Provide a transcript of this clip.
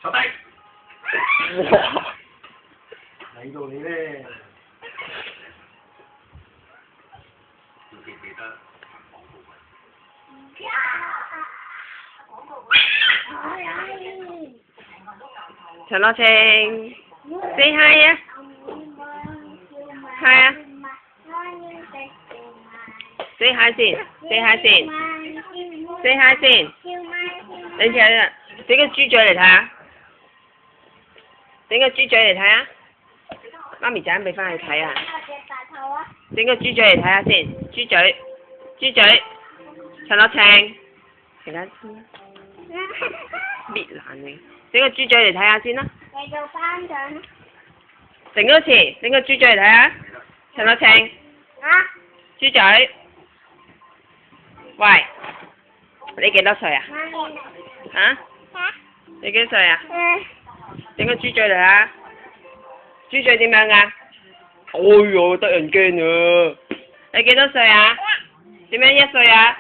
坐低。嚟到你咧，要記得廣告位。陳樂晴 ，say hi 啊 ，hi 啊 ，say hi 先 ，say hi 先 ，say hi 先。你睇整個豬嘴嚟睇下，整個豬嘴嚟睇下。媽咪陣俾翻你睇啊！整個豬嘴嚟睇下先，豬嘴，豬嘴，陳樂晴，其他先啦，搣爛你，整個豬嘴嚟睇下先啦。你做班長。整多次，整個豬嘴嚟睇下，陳樂晴。啊？豬嘴。喂，你幾多歲啊？啊？你幾多歲啊？整個豬嘴嚟啊！豬嘴點樣㗎？哎唷，得人驚啊！你幾多歲啊？點樣1歲啊？